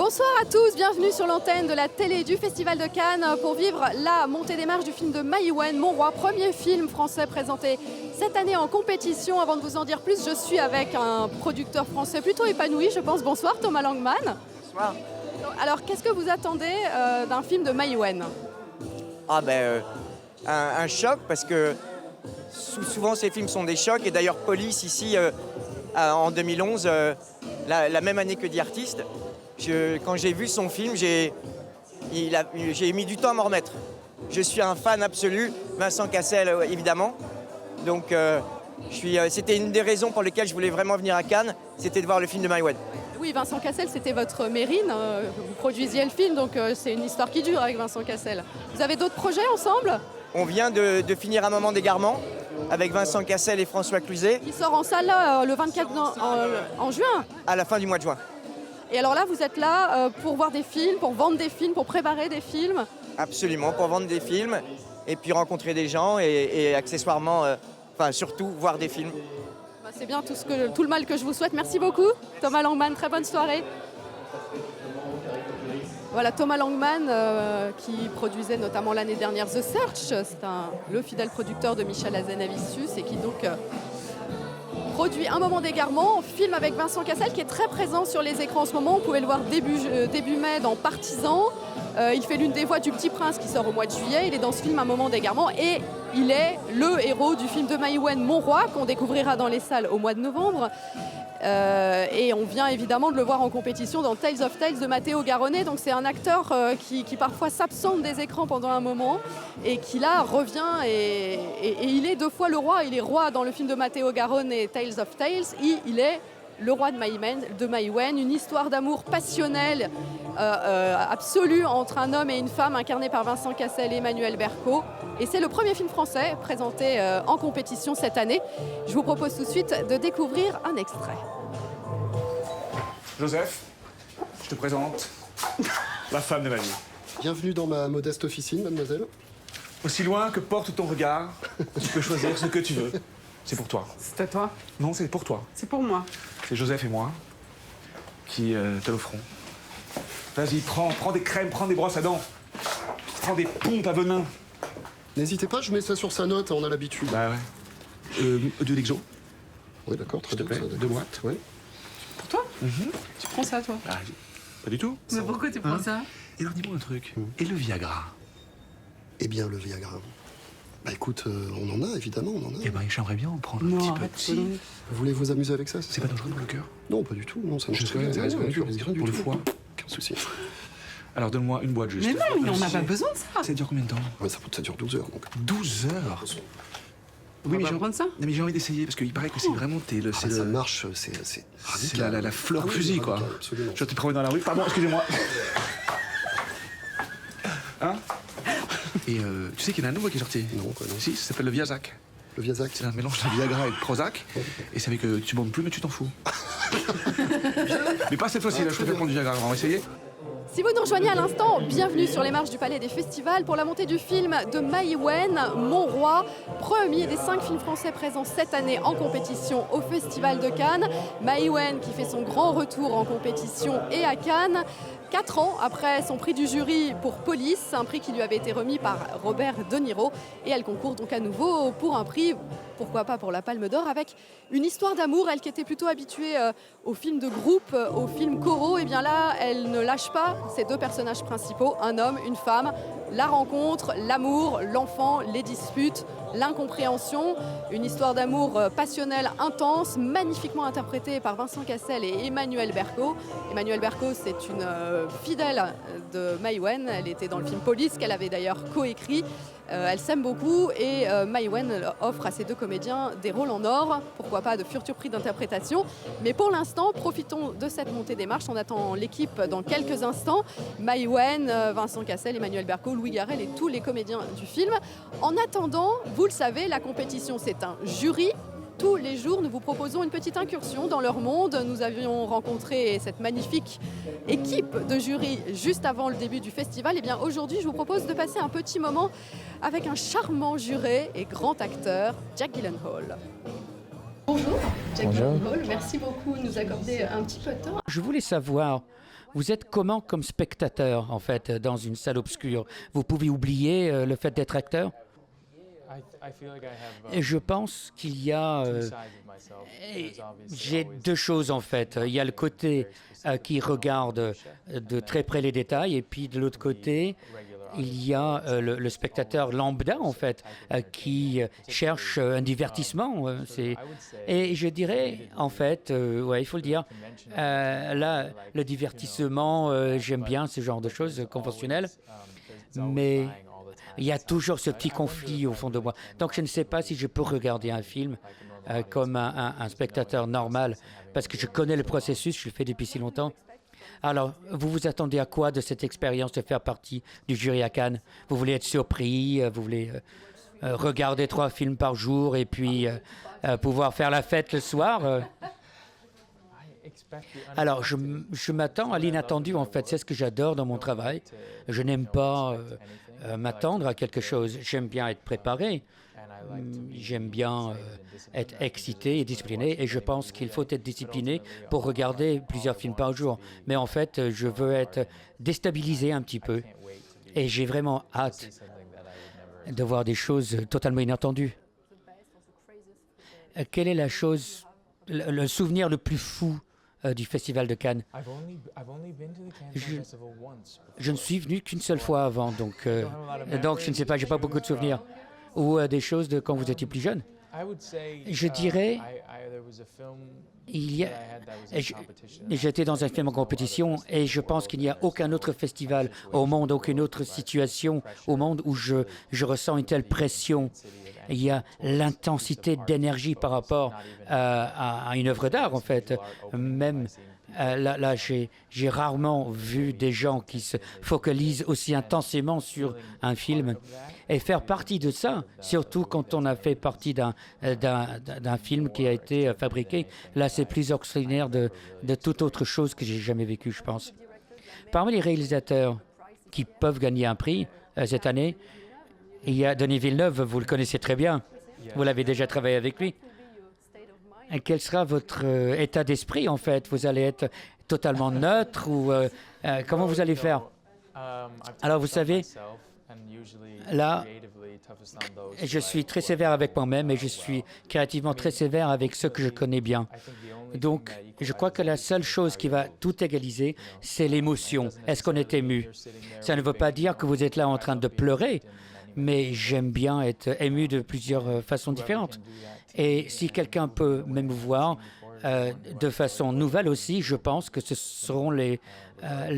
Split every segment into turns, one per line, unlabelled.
Bonsoir à tous, bienvenue sur l'antenne de la télé du Festival de Cannes pour vivre la montée des marches du film de Maïwenn, Mon Roi, premier film français présenté cette année en compétition. Avant de vous en dire plus, je suis avec un producteur français plutôt épanoui, je pense. Bonsoir Thomas Langman.
Bonsoir.
Alors qu'est-ce que vous attendez d'un film de Maïwenn?
Un choc, parce que souvent ces films sont des chocs, et d'ailleurs Police ici en 2011, la même année que The Artist, quand j'ai vu son film, j'ai mis du temps à m'en remettre. Je suis un fan absolu, Vincent Cassel évidemment, donc c'était une des raisons pour lesquelles je voulais vraiment venir à Cannes, c'était de voir le film de Maïwenn.
Oui, Vincent Cassel, c'était votre mérine, vous produisiez le film, donc c'est une histoire qui dure avec Vincent Cassel. Vous avez d'autres projets ensemble?
On vient de finir Un moment d'égarement avec Vincent Cassel et François Cluzet.
Il sort en salle là, le 24 en juin.
À la fin du mois de juin.
Et alors là, vous êtes là pour voir des films, pour vendre des films, pour préparer des films?
Absolument, pour vendre des films et puis rencontrer des gens et accessoirement, surtout voir des films.
C'est bien tout le mal que je vous souhaite. Merci beaucoup Thomas Langman, très bonne soirée. Voilà Thomas Langman qui produisait notamment l'année dernière The Search, c'est le fidèle producteur de Michel Hazanavicius et qui donc produit Un moment d'égarement, film avec Vincent Cassel qui est très présent sur les écrans en ce moment. Vous pouvez le voir début mai dans Partisan. Il fait l'une des voix du Petit Prince qui sort au mois de juillet. Il est dans ce film Un moment d'égarement et il est le héros du film de Maïwenn, Mon Roi, qu'on découvrira dans les salles au mois de novembre. Et on vient évidemment de le voir en compétition dans Tales of Tales de Matteo Garonnet. Donc c'est un acteur qui parfois s'absente des écrans pendant un moment et qui là revient et il est deux fois le roi. Il est roi dans le film de Matteo Garonnet, Tales of Tales, et il est le roi de Maïwenn, une histoire d'amour passionnelle absolue entre un homme et une femme incarnés par Vincent Cassel et Emmanuel Berco. Et c'est le premier film français présenté en compétition cette année. Je vous propose tout de suite de découvrir un extrait.
Joseph, je te présente la femme de ma vie.
Bienvenue dans ma modeste officine, mademoiselle.
Aussi loin que porte ton regard, tu peux choisir ce que tu veux. C'est pour toi.
C'est à toi?
Non, c'est pour toi.
C'est pour moi.
C'est Joseph et moi qui te l'offront. Vas-y, prends des crèmes, prends des brosses à dents. Prends des pompes à venin.
N'hésitez pas, je mets ça sur sa note, on a l'habitude.
Bah ouais. De l'exo,
Oui, d'accord, très
s'il te
bien.
plaît.
Ça,
2 boîtes.
Oui.
Pour toi? Tu prends ça, toi?
Ah, pas du tout.
Mais pourquoi tu prends ça?
Et alors dis-moi un truc. Et le Viagra?
Eh bien, le Viagra. Bah écoute, on en a, évidemment, on en a.
Eh ben, j'aimerais bien en prendre un
Non,
petit peu.
arrête,
Si.
Vous voulez vous amuser avec ça?
C'est pas dangereux pour le cœur?
Non, pas du tout, non, ça
Je
marche
sais,
très bien.
rien du tout.
Rien
Pour le
tout.
foie?
Aucun souci.
Alors donne-moi une boîte juste.
Mais non, mais on n'a
Si.
pas besoin de ça.
Ça dure combien de temps?
Ouais, ça dure 12 heures, donc.
12 heures?
On va prendre ça?
Non, mais j'ai envie d'essayer parce qu'il paraît que c'est vraiment
Ça marche, c'est radical.
la fleur
Ah oui,
fusil, quoi.
radical, absolument.
Je te promets dans la rue. Pardon, excusez-moi. Hein? Et tu sais qu'il y en a un nouveau qui est sorti?
Non, quoi, non.
Si, ça s'appelle le Viazac.
Le Viazac.
C'est un mélange de Viagra et de Prozac. Et c'est avec que tu bandes plus, mais tu t'en fous. Mais pas cette fois-ci, là, je préfère prendre du Viagra. On va essayer?
Si vous nous rejoignez à l'instant, bienvenue sur les marches du Palais des Festivals pour la montée du film de Maïwenn, Mon Roi, premier des 5 films français présents cette année en compétition au Festival de Cannes. Maïwenn qui fait son grand retour en compétition et à Cannes, 4 ans après son prix du jury pour Police, un prix qui lui avait été remis par Robert De Niro. Et elle concourt donc à nouveau pour un prix, pourquoi pas pour la Palme d'Or, avec une histoire d'amour. Elle qui était plutôt habituée aux films de groupe, aux films choraux, et bien là, elle ne lâche pas ces 2 personnages principaux, un homme, une femme, la rencontre, l'amour, l'enfant, les disputes, l'incompréhension. Une histoire d'amour passionnelle, intense, magnifiquement interprétée par Vincent Cassel et Emmanuel Berco. Emmanuel Berco, c'est une fidèle de Maïwenn. Elle était dans le film Police, qu'elle avait d'ailleurs coécrit. Elle s'aime beaucoup et Maïwenn offre à ces 2 comédiens des rôles en or, pourquoi pas de futurs prix d'interprétation. Mais pour l'instant, profitons de cette montée des marches. On attend l'équipe dans quelques instants. Maïwenn, Vincent Cassel, Emmanuel Berco, Louis Garrel et tous les comédiens du film. En attendant, vous le savez, la compétition, c'est un jury. Tous les jours, nous vous proposons une petite incursion dans leur monde. Nous avions rencontré cette magnifique équipe de jury juste avant le début du festival. Et bien aujourd'hui, je vous propose de passer un petit moment avec un charmant juré et grand acteur, Jake Gyllenhaal. Bonjour, Jake Gyllenhaal. Merci beaucoup de nous accorder un petit peu de temps.
Je voulais savoir, Vous êtes comment comme spectateur, en fait, dans une salle obscure? Vous pouvez oublier le fait d'être acteur? Et je pense qu'il y a... j'ai deux choses, en fait. Il y a le côté qui regarde de très près les détails, et puis de l'autre côté, il y a le spectateur lambda, en fait, qui cherche un divertissement. Et je dirais, en fait, ouais, il faut le dire, là, le divertissement, j'aime bien ce genre de choses conventionnelles, mais il y a toujours ce petit conflit au fond de moi. Donc, je ne sais pas si je peux regarder un film comme un spectateur normal, parce que je connais le processus, je le fais depuis si longtemps. Alors, vous vous attendez à quoi de cette expérience de faire partie du jury à Cannes? Vous voulez être surpris, vous voulez regarder 3 films par jour et puis pouvoir faire la fête le soir? Alors, je m'attends à l'inattendu, en fait. C'est ce que j'adore dans mon travail. Je n'aime pas m'attendre à quelque chose. J'aime bien être préparé. J'aime bien être excité et discipliné, et je pense qu'il faut être discipliné pour regarder plusieurs films par jour. Mais en fait, je veux être déstabilisé un petit peu, et j'ai vraiment hâte de voir des choses totalement inattendues. Quelle est la chose, le souvenir le plus fou du Festival de Cannes? Je ne suis venu qu'une seule fois avant, donc je ne sais pas, j'ai pas beaucoup de souvenirs. Ou des choses de quand vous étiez plus jeune? Je dirais, j'étais dans un film en compétition, et je pense qu'il n'y a aucun autre festival au monde, aucune autre situation au monde où je ressens une telle pression. Il y a l'intensité d'énergie par rapport à une œuvre d'art, en fait. Même là, j'ai rarement vu des gens qui se focalisent aussi intensément sur un film. Et faire partie de ça, surtout quand on a fait partie d'un film qui a été fabriqué, là, c'est plus extraordinaire de toute autre chose que j'ai jamais vécu, je pense. Parmi les réalisateurs qui peuvent gagner un prix cette année, il y a Denis Villeneuve, vous le connaissez très bien. Vous l'avez déjà travaillé avec lui. Et quel sera votre état d'esprit, en fait? Vous allez être totalement neutre ou comment vous allez faire? Alors, vous savez, là, je suis très sévère avec moi-même, et je suis créativement très sévère avec ceux que je connais bien. Donc, je crois que la seule chose qui va tout égaliser, c'est l'émotion. Est-ce qu'on est ému? Ça ne veut pas dire que vous êtes là en train de pleurer, mais j'aime bien être ému de plusieurs façons différentes. Et si quelqu'un peut m'émouvoir de façon nouvelle aussi, je pense que ce seront les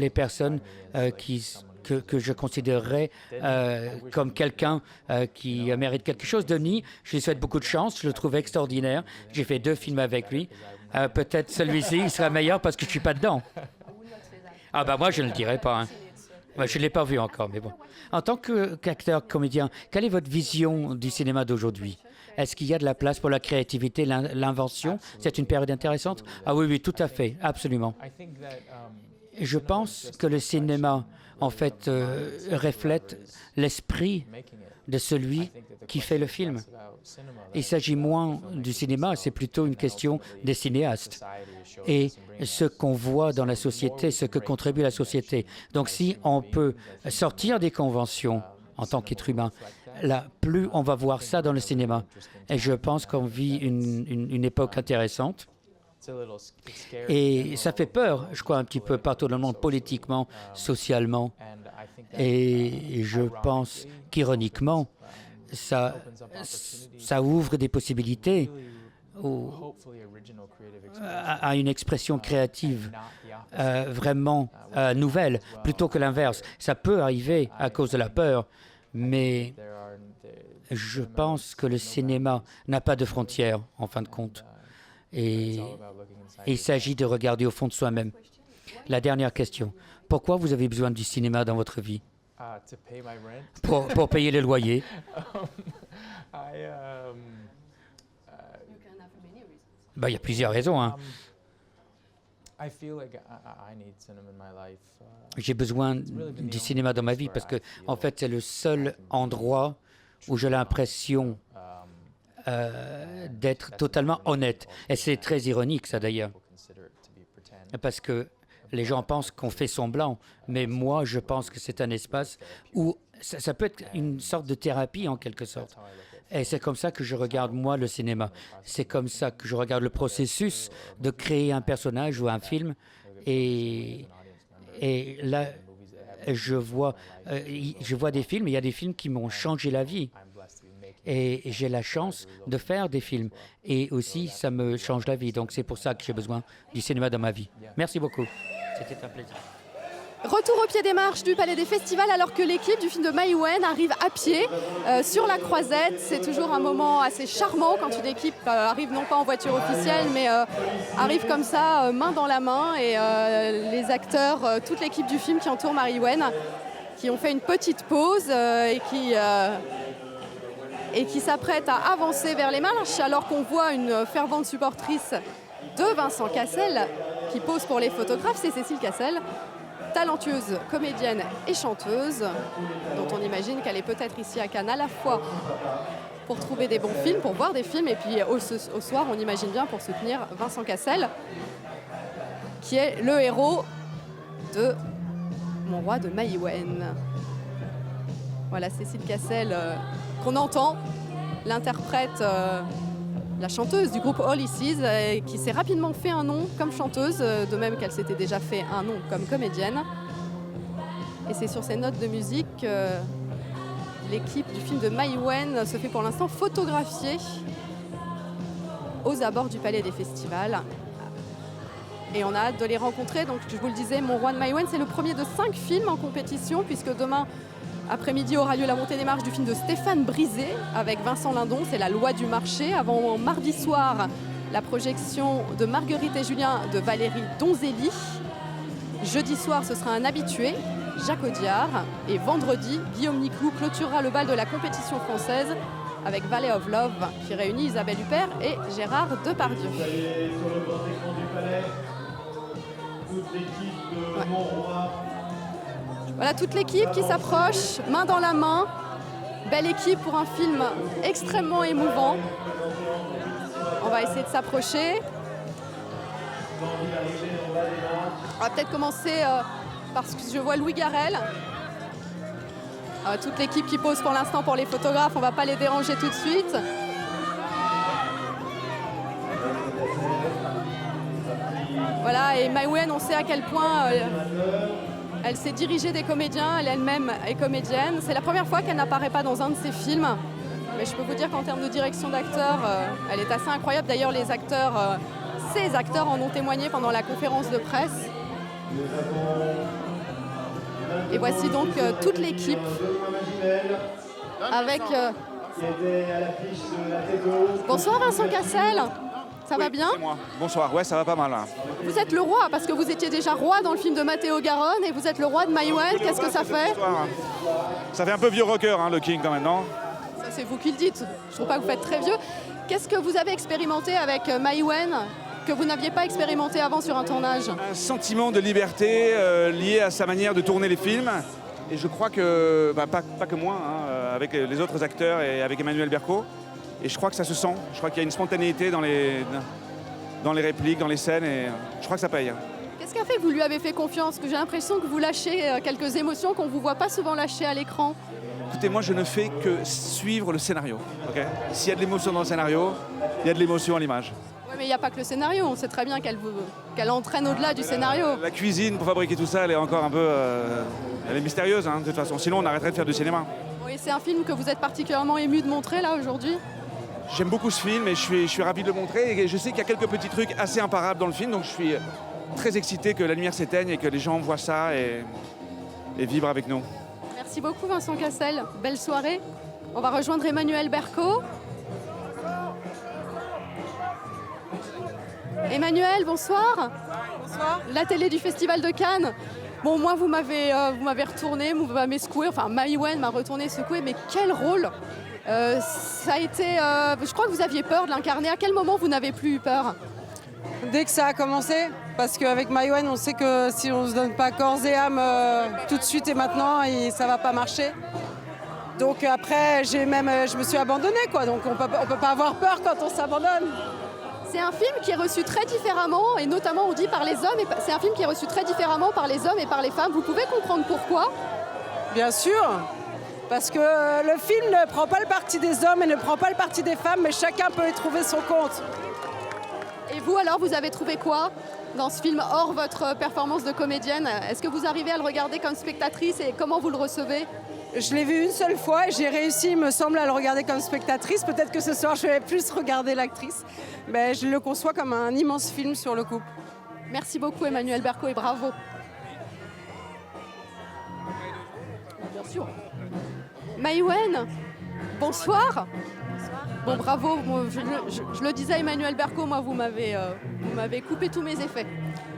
personnes que je considérerais comme quelqu'un qui mérite quelque chose. Denis, je lui souhaite beaucoup de chance, je le trouve extraordinaire. J'ai fait 2 films avec lui. Peut-être celui-ci il sera meilleur parce que je ne suis pas dedans. Ah ben moi, je ne le dirai pas. Hein. Ouais, je ne l'ai pas vu encore, mais bon. En tant qu'acteur, comédien, quelle est votre vision du cinéma d'aujourd'hui? Est-ce qu'il y a de la place pour la créativité, l'invention? C'est une période intéressante? Ah oui, oui, tout à fait, absolument. Je pense que le cinéma, en fait, reflète l'esprit de celui qui fait le film. Il s'agit moins du cinéma, c'est plutôt une question des cinéastes et ce qu'on voit dans la société, ce que contribue la société. Donc si on peut sortir des conventions en tant qu'être humain, là, plus on va voir ça dans le cinéma. Et je pense qu'on vit une époque intéressante. Et ça fait peur, je crois, un petit peu partout dans le monde, politiquement, socialement. Et je pense qu'ironiquement, ça ouvre des possibilités à une expression créative vraiment nouvelle, plutôt que l'inverse. Ça peut arriver à cause de la peur, mais je pense que le cinéma n'a pas de frontières, en fin de compte. Et il s'agit de regarder au fond de soi-même. La dernière question. Pourquoi vous avez besoin du cinéma dans votre vie? Pour payer le loyer. Il y a plusieurs raisons. Hein. J'ai besoin du cinéma dans ma vie parce que, en fait, c'est le seul endroit où j'ai l'impression d'être totalement honnête. Et c'est très ironique, ça, d'ailleurs. Parce que Les gens pensent qu'on fait semblant, mais moi, je pense que c'est un espace où ça peut être une sorte de thérapie en quelque sorte. Et c'est comme ça que je regarde, moi, le cinéma. C'est comme ça que je regarde le processus de créer un personnage ou un film. Et là, je vois des films, il y a des films qui m'ont changé la vie. Et j'ai la chance de faire des films. Et aussi, ça me change la vie. Donc, c'est pour ça que j'ai besoin du cinéma dans ma vie. Merci beaucoup. C'était un plaisir.
Retour au pied des marches du Palais des Festivals alors que l'équipe du film de Maïwenn arrive à pied sur la Croisette. C'est toujours un moment assez charmant quand une équipe arrive non pas en voiture officielle mais arrive comme ça, main dans la main. Et les acteurs, toute l'équipe du film qui entoure Maïwenn, qui ont fait une petite pause et qui s'apprêtent à avancer vers les marches alors qu'on voit une fervente supportrice de Vincent Cassel qui pose pour les photographes, c'est Cécile Cassel. Talentueuse comédienne et chanteuse, dont on imagine qu'elle est peut-être ici à Cannes à la fois pour trouver des bons films, pour voir des films, et puis au soir, on imagine bien pour soutenir Vincent Cassel, qui est le héros de Mon roi de Maïwenn. Voilà Cécile Cassel qu'on entend, l'interprète, la chanteuse du groupe All Isis, qui s'est rapidement fait un nom comme chanteuse, de même qu'elle s'était déjà fait un nom comme comédienne. Et c'est sur ces notes de musique que l'équipe du film de Maïwenn se fait pour l'instant photographier aux abords du Palais des Festivals. Et on a hâte de les rencontrer. Donc je vous le disais, Mon roi de Maïwenn, c'est le premier de 5 films en compétition, puisque demain après-midi aura lieu la montée des marches du film de Stéphane Brisé avec Vincent Lindon, c'est La loi du marché. Avant mardi soir, la projection de Marguerite et Julien de Valérie Donzelli. Jeudi soir, ce sera un habitué, Jacques Audiard. Et vendredi, Guillaume Niclou clôturera le bal de la compétition française avec Valley of Love qui réunit Isabelle Huppert et Gérard Depardieu. Ouais. Voilà toute l'équipe qui s'approche, main dans la main. Belle équipe pour un film extrêmement émouvant. On va essayer de s'approcher. On va peut-être commencer parce que je vois Louis Garrel. Toute l'équipe qui pose pour l'instant pour les photographes, on ne va pas les déranger tout de suite. Voilà, et Maïwenn, on sait à quel point elle s'est dirigée des comédiens, elle-même est comédienne. C'est la première fois qu'elle n'apparaît pas dans un de ses films. Mais je peux vous dire qu'en termes de direction d'acteurs, elle est assez incroyable. D'ailleurs, ces acteurs en ont témoigné pendant la conférence de presse. Et voici donc toute l'équipe avec... Bonsoir Vincent Cassel. Ça va bien ?
C'est moi. Bonsoir, ouais, ça va pas mal. Hein.
Vous êtes le roi, parce que vous étiez déjà roi dans le film de Matteo Garonne, et vous êtes le roi de Maïwenn. Qu'est-ce que ça fait ?
Ça fait un peu vieux rocker, hein, le King, quand même, non ?
Ça, c'est vous qui le dites. Je ne trouve pas que vous faites très vieux. Qu'est-ce que vous avez expérimenté avec Maïwenn que vous n'aviez pas expérimenté avant sur un tournage ?
Un sentiment de liberté lié à sa manière de tourner les films. Et je crois que, pas que moi, hein, avec les autres acteurs et avec Emmanuel Berco. Et je crois que ça se sent. Je crois qu'il y a une spontanéité dans les répliques, dans les scènes, et je crois que ça paye.
Qu'est-ce qui a fait que vous lui avez fait confiance ? Que j'ai l'impression que vous lâchez quelques émotions qu'on ne vous voit pas souvent lâcher à l'écran.
Écoutez, moi, je ne fais que suivre le scénario. Okay ? S'il y a de l'émotion dans le scénario, il y a de l'émotion à l'image.
Oui, mais il n'y a pas que le scénario. On sait très bien qu'elle entraîne au-delà du scénario.
La cuisine pour fabriquer tout ça, elle est encore un peu... elle est mystérieuse, hein, de toute façon. Sinon, on arrêterait de faire du cinéma.
Oui, c'est un film que vous êtes particulièrement ému de montrer, là, aujourd'hui ?
J'aime beaucoup ce film et je suis ravi de le montrer. Et je sais qu'il y a quelques petits trucs assez imparables dans le film, donc je suis très excité que la lumière s'éteigne et que les gens voient ça et vibrent avec nous.
Merci beaucoup Vincent Cassel. Belle soirée. On va rejoindre Emmanuel Berco. Emmanuel, bonsoir.
Bonsoir.
La télé du Festival de Cannes. Bon, moi, vous m'avez retourné, vous m'avez secoué. Enfin, Maïwenn m'a retourné, secoué. Mais quel rôle ! Ça a été... je crois que vous aviez peur de l'incarner. À quel moment vous n'avez plus eu peur ?
Dès que ça a commencé, parce qu'avec Maïwenn, on sait que si on ne se donne pas corps et âme tout de suite et maintenant, ça ne va pas marcher. Donc après, je me suis abandonnée, quoi. Donc on peut pas avoir peur quand on s'abandonne.
C'est un film qui est reçu très différemment, et notamment on dit par les hommes, c'est un film qui est reçu très différemment par les hommes et par les femmes. Vous pouvez comprendre pourquoi?
Bien sûr, parce que le film ne prend pas le parti des hommes et ne prend pas le parti des femmes, mais chacun peut y trouver son compte.
Et vous alors, vous avez trouvé quoi dans ce film, hors votre performance de comédienne? Est-ce que vous arrivez à le regarder comme spectatrice et comment vous le recevez?
Je l'ai vu une seule fois et j'ai réussi, il me semble, à le regarder comme spectatrice. Peut-être que ce soir, je vais plus regarder l'actrice. Mais je le conçois comme un immense film sur le couple.
Merci beaucoup Emmanuelle Berco et bravo. Bien sûr. Maïwenn, bonsoir. Bon, bravo. Moi, je le disais à Emmanuelle Berco, moi, vous m'avez coupé tous mes effets.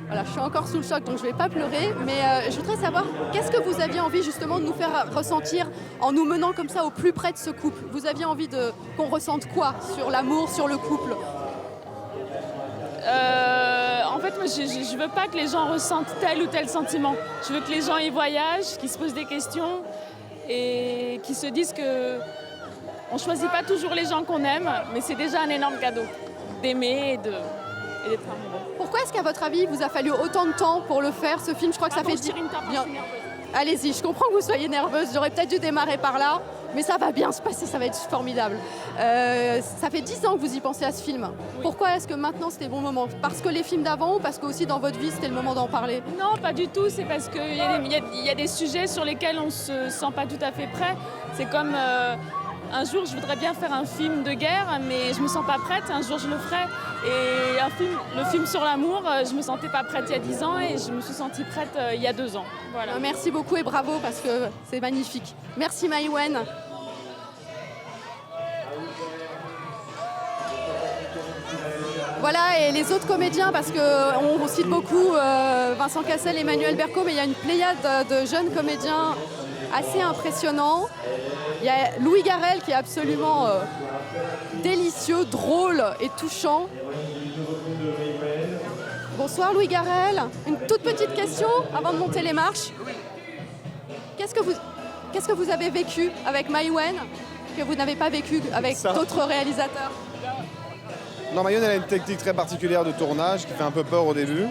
Voilà, je suis encore sous le choc, donc je ne vais pas pleurer. Mais je voudrais savoir, qu'est-ce que vous aviez envie justement de nous faire ressentir en nous menant comme ça au plus près de ce couple? Vous aviez envie qu'on ressente quoi sur l'amour, sur le couple?
En fait, moi, je veux pas que les gens ressentent tel ou tel sentiment. Je veux que les gens y voyagent, qu'ils se posent des questions et qu'ils se disent que on choisit pas toujours les gens qu'on aime, mais c'est déjà un énorme cadeau d'aimer et d'être amoureux.
Pourquoi est-ce qu'à votre avis, il vous a fallu autant de temps pour le faire, ce film? Je crois que ça fait... Bien. Allez-y, je comprends que vous soyez nerveuse, j'aurais peut-être dû démarrer par là, mais ça va bien se passer, ça va être formidable. Ça fait 10 ans que vous y pensez à ce film. Oui. Pourquoi est-ce que maintenant c'était le bon moment? Parce que les films d'avant ou parce que aussi dans votre vie c'était le moment d'en parler?
Non, pas du tout, c'est parce qu'il y a des sujets sur lesquels on ne se sent pas tout à fait prêt. C'est comme... un jour, je voudrais bien faire un film de guerre, mais je me sens pas prête. Un jour, je le ferai. Et le film sur l'amour, je me sentais pas prête il y a 10 ans et je me suis sentie prête il y a 2 ans. Voilà.
Merci beaucoup et bravo parce que c'est magnifique. Merci Maïwenn. Voilà, et les autres comédiens, parce qu'on cite beaucoup Vincent Cassel, Emmanuelle Berco, mais il y a une pléiade de jeunes comédiens assez impressionnants. Il y a Louis Garrel qui est absolument délicieux, drôle et touchant. Bonsoir Louis Garrel. Une toute petite question avant de monter les marches. Qu'est-ce que vous avez vécu avec Maïwenn que vous n'avez pas vécu avec d'autres réalisateurs?
Non, Maïwenn, elle a une technique très particulière de tournage qui fait un peu peur au début.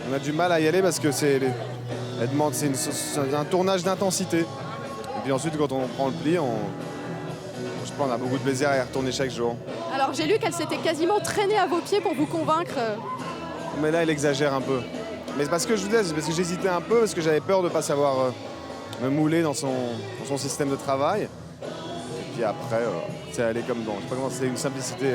On a du mal à y aller parce que c'est un tournage d'intensité. Et puis ensuite, quand on prend le pli, je pense qu'on a beaucoup de plaisir à y retourner chaque jour.
Alors j'ai lu qu'elle s'était quasiment traînée à vos pieds pour vous convaincre.
Mais là, elle exagère un peu. Mais c'est parce que je vous disais, c'est parce que j'hésitais un peu, parce que j'avais peur de ne pas savoir me mouler dans son système de travail. Et puis après, c'est allé comme dans. Je sais pas comment, c'est une simplicité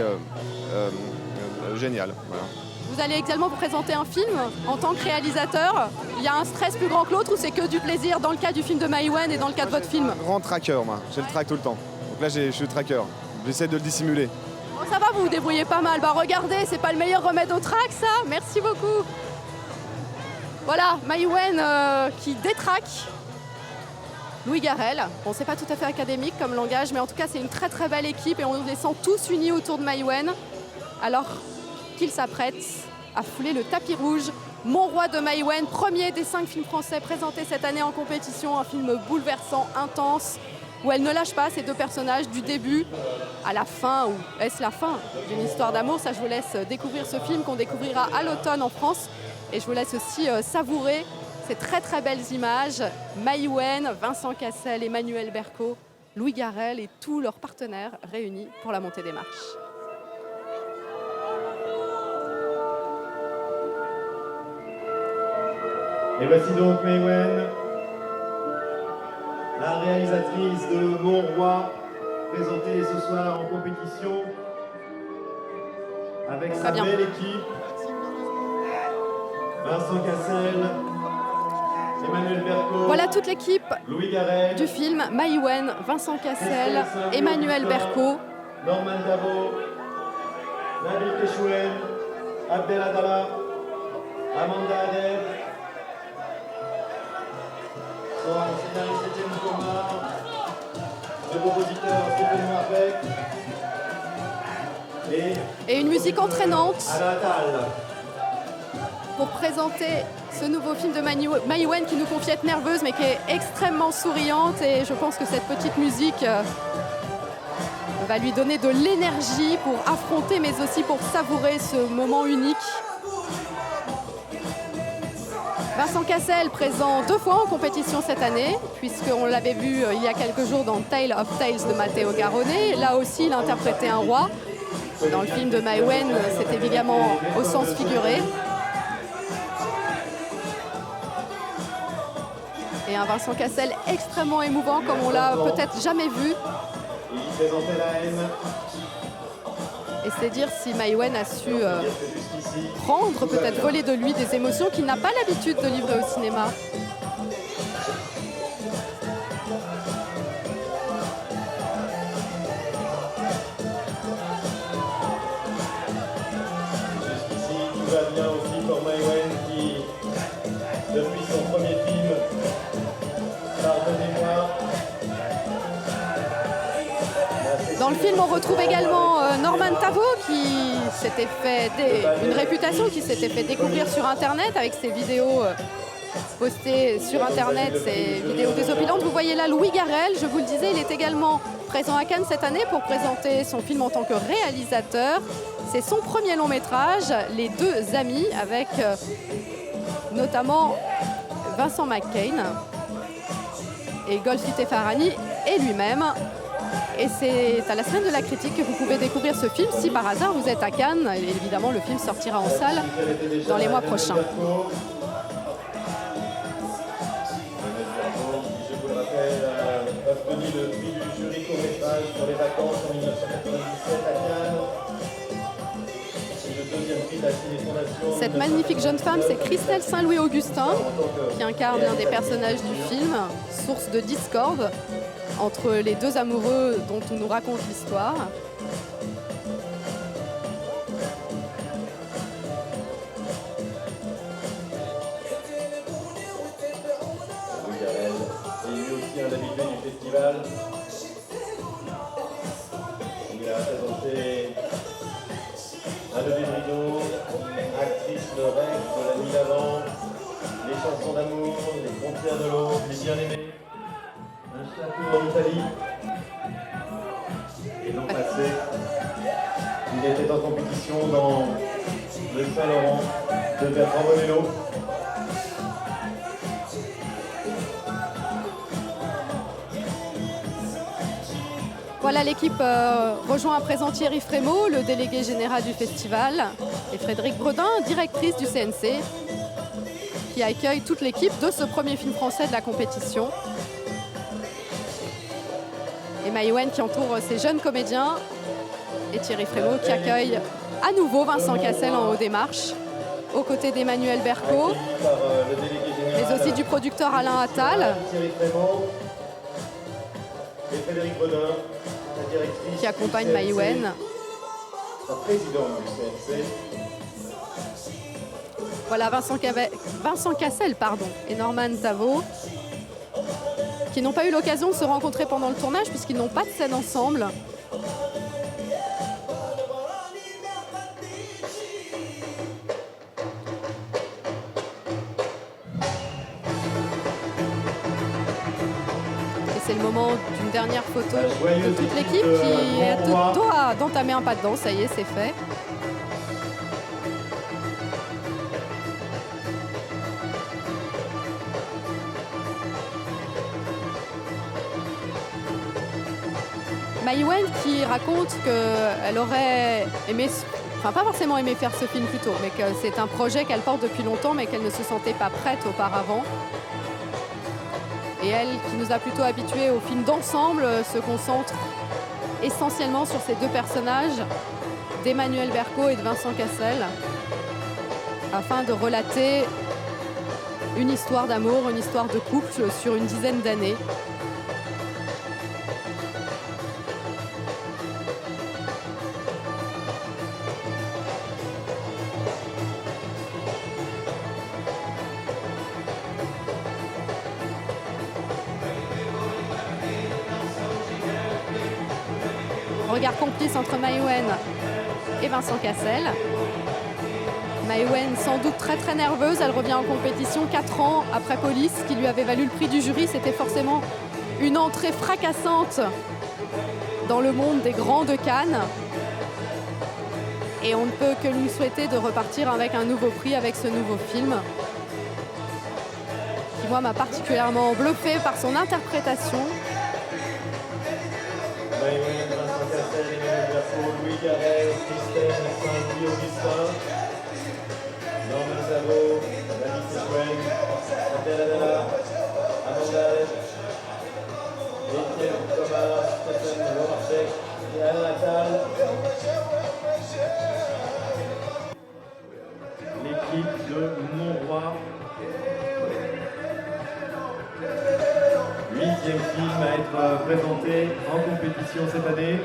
géniale. Voilà.
Vous allez également vous présenter un film en tant que réalisateur. Il y a un stress plus grand que l'autre ou c'est que du plaisir dans le cas du film de Maïwenn et dans le cas de votre film?
Grand tracker, moi. J'ai le track tout le temps. Donc là, je suis le tracker. J'essaie de le dissimuler.
Bon, ça va, vous vous débrouillez pas mal. Bah regardez, c'est pas le meilleur remède au trac, ça. Merci beaucoup. Voilà, Maïwenn qui détraque Louis Garrel. Bon, c'est pas tout à fait académique comme langage, mais en tout cas, c'est une très très belle équipe et on les sent tous unis autour de Maïwenn. Alors qu'il s'apprête à fouler le tapis rouge. Mon roi de Maïwenn, premier des 5 films français présentés cette année en compétition, un film bouleversant, intense, où elle ne lâche pas ces 2 personnages du début à la fin, ou est-ce la fin d'une histoire d'amour? Ça, je vous laisse découvrir ce film qu'on découvrira à l'automne en France. Et je vous laisse aussi savourer ces très très belles images. Maïwenn, Vincent Cassel, Emmanuelle Berco, Louis Garrel et tous leurs partenaires réunis pour la montée des marches.
Et voici donc Maïwenn, la réalisatrice de Mon Roi, présentée ce soir en compétition avec sa belle équipe. Vincent Cassel, Emmanuelle Berco.
Voilà toute l'équipe
Louis Garrel,
du film. Maïwenn, Vincent Cassel, Emmanuelle Berco.
Norman Davo, Nabil Kechouen, Abdel Adala, Amanda Adel. Son scénariste Étienne Comard, le compositeur Stéphane Marbeck
et une musique entraînante
Alatal
pour présenter ce nouveau film de Maïwenn qui nous confie être nerveuse mais qui est extrêmement souriante et je pense que cette petite musique va lui donner de l'énergie pour affronter, mais aussi pour savourer ce moment unique. Vincent Cassel, présent 2 fois en compétition cette année, puisqu'on l'avait vu il y a quelques jours dans Tale of Tales de Matteo Garrone. Là aussi, il interprétait un roi. Dans le film de Mai Wen, c'est évidemment au sens figuré. Et un Vincent Cassel extrêmement émouvant, comme on l'a peut-être jamais vu.
Il présentait la haine.
Et c'est dire si Mai Wen a su prendre, peut-être voler de lui des émotions qu'il n'a pas l'habitude de livrer au cinéma.
Jusqu'ici, tout va bien aussi pour Mai Wen qui, depuis son premier film, Pardonnez-moi.
Dans le film, on retrouve également Norman Tavo qui s'était fait une réputation, qui s'était fait découvrir sur Internet avec ses vidéos postées sur Internet, ses vidéos désopilantes. Vous voyez là Louis Garrel, je vous le disais, il est également présent à Cannes cette année pour présenter son film en tant que réalisateur. C'est son premier long métrage, Les Deux Amis, avec notamment Vincent McCain et Golshifteh Farahani et lui-même. Et c'est à la semaine de la critique que vous pouvez découvrir ce film. Si par hasard vous êtes à Cannes, et évidemment le film sortira en salle dans les mois prochains.
Je vous le rappelle, a obtenu le prix du jury court-métrage pour les vacances en 1997 à Cannes. C'est le deuxième prix de la Ciné-Fondation.
Cette magnifique jeune femme, c'est Christelle Saint-Louis-Augustin, qui incarne l'un des personnages du film, source de discorde entre les deux amoureux dont on nous raconte l'histoire.
Louis Garrel est lui aussi un habitué du festival. Il a présenté Un lever de rideau, Actrice de rêve de la nuit d'avant, Les chansons d'amour, Les frontières de l'eau, Les bien-aimés, Un château en Italie. Et l'an passé, il était en compétition dans Le Saint-Laurent de Bertrand Bonello.
Voilà, l'équipe rejoint à présent Thierry Frémaux, le délégué général du festival, et Frédéric Bredin, directrice du CNC, qui accueille toute l'équipe de ce premier film français de la compétition. Et Mai Wen qui entoure ces jeunes comédiens, et Thierry Frémaux qui accueille à nouveau Vincent Cassel en haut des marches, aux côtés d'Emmanuel Berco, mais aussi du producteur Alain Attal,
Thierry Frémaux et Frédéric Bredin, la directrice
qui accompagne Mai Wen.
la présidente du CNC.
Voilà Vincent Cassel et Norman Tavo, qui n'ont pas eu l'occasion de se rencontrer pendant le tournage puisqu'ils n'ont pas de scène ensemble. Et c'est le moment d'une dernière photo de toute l'équipe qui est à tout doigt d'entamer un pas de danse. Ça y est, c'est fait. Mai Wen qui raconte qu'elle aurait aimé, enfin pas forcément aimé faire ce film plus tôt, mais que c'est un projet qu'elle porte depuis longtemps mais qu'elle ne se sentait pas prête auparavant. Et elle, qui nous a plutôt habitués aux films d'ensemble, se concentre essentiellement sur ces deux personnages, d'Emmanuel Berco et de Vincent Cassel, afin de relater une histoire d'amour, une histoire de couple sur une dizaine d'années. Regard complice entre Mai Wen et Vincent Cassel. Mai Wen sans doute très très nerveuse, elle revient en compétition 4 ans après Police, qui lui avait valu le prix du jury. C'était forcément une entrée fracassante dans le monde des grands de Cannes. Et on ne peut que lui souhaiter de repartir avec un nouveau prix avec ce nouveau film. Qui, moi, m'a particulièrement bluffé par son interprétation.
Maïwenn, Vincent Cassel, Emmanuel Berco, Louis Garrel, Christelle, Saint-Louis Augustin, Norman Zavot, David Sequen, Adèle Adala, Amanda Alep, Étienne Thomas, Stéphane Lomarchek et Alain Attal. L'équipe de Montroi. 8e film à être présenté en compétition cette année.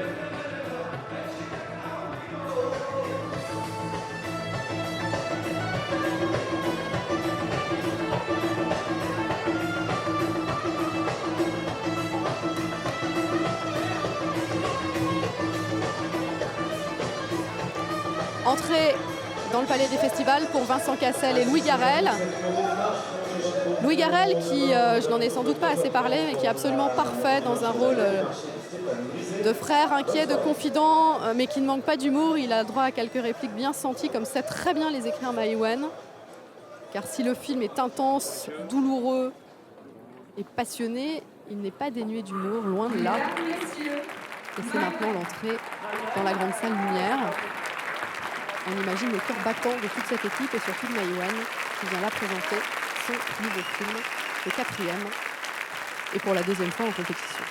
Entrée dans le Palais des Festivals pour Vincent Cassel et Louis Garrel. Louis Garrel qui, je n'en ai sans doute pas assez parlé, mais qui est absolument parfait dans un rôle de frère inquiet, de confident, mais qui ne manque pas d'humour. Il a droit à quelques répliques bien senties, comme sait très bien les écrire Maïwenn. Car si le film est intense, douloureux et passionné, il n'est pas dénué d'humour, loin de là. Et c'est maintenant l'entrée dans la grande salle lumière. On imagine le cœur battant de toute cette équipe et surtout de Maïwenn qui vient là présenter son nouveau film, le 4e, et pour la 2e fois en compétition.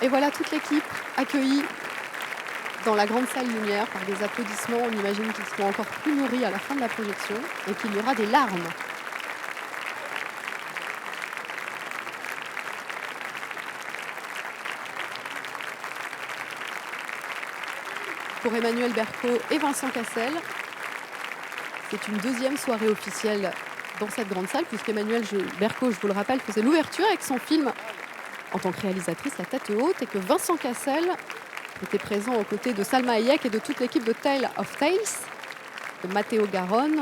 Et voilà toute l'équipe accueillie dans la grande salle lumière par des applaudissements. On imagine qu'ils seront encore plus nourris à la fin de la projection et qu'il y aura des larmes. Pour Emmanuel Berco et Vincent Cassel, c'est une 2e soirée officielle dans cette grande salle, puisqu'Emmanuel Berco, je vous le rappelle, faisait l'ouverture avec son film en tant que réalisatrice La Tête Haute, et que Vincent Cassel était présent aux côtés de Salma Hayek et de toute l'équipe de Tale of Tales, de Matteo Garonne,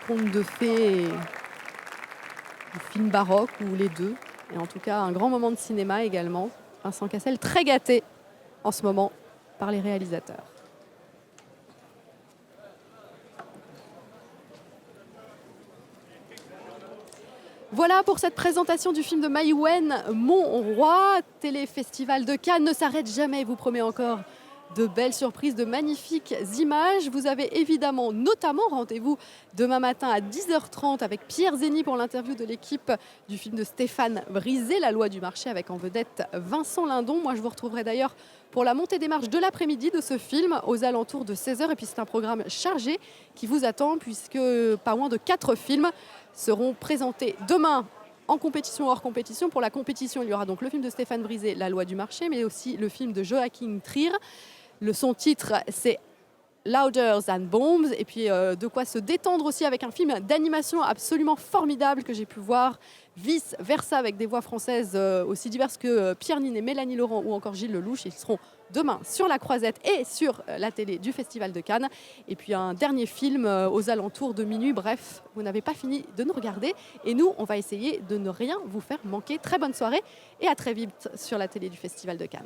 conte de fées, ou film baroque, ou les deux, et en tout cas un grand moment de cinéma également. Vincent Cassel très gâté en ce moment par les réalisateurs. Voilà pour cette présentation du film de Maïwenn, Mon Roi. Téléfestival de Cannes ne s'arrête jamais, vous promet encore de belles surprises, de magnifiques images. Vous avez évidemment, notamment, rendez-vous demain matin à 10h30 avec Pierre Zeny pour l'interview de l'équipe du film de Stéphane Brisé, La Loi du marché, avec en vedette Vincent Lindon. Moi, je vous retrouverai d'ailleurs pour la montée des marches de l'après-midi de ce film aux alentours de 16h. Et puis c'est un programme chargé qui vous attend, puisque pas moins de 4 films seront présentés demain en compétition, hors compétition. Pour la compétition, il y aura donc le film de Stéphane Brisé, La Loi du marché, mais aussi le film de Joachim Trier. Son titre, c'est Louder Than Bombs. Et puis de quoi se détendre aussi avec un film d'animation absolument formidable que j'ai pu voir, Vice Versa, avec des voix françaises aussi diverses que Pierre Niney, Mélanie Laurent ou encore Gilles Lelouch. Ils seront demain sur la Croisette et sur la télé du Festival de Cannes. Et puis un dernier film aux alentours de minuit. Bref, vous n'avez pas fini de nous regarder. Et nous, on va essayer de ne rien vous faire manquer. Très bonne soirée et à très vite sur la télé du Festival de Cannes.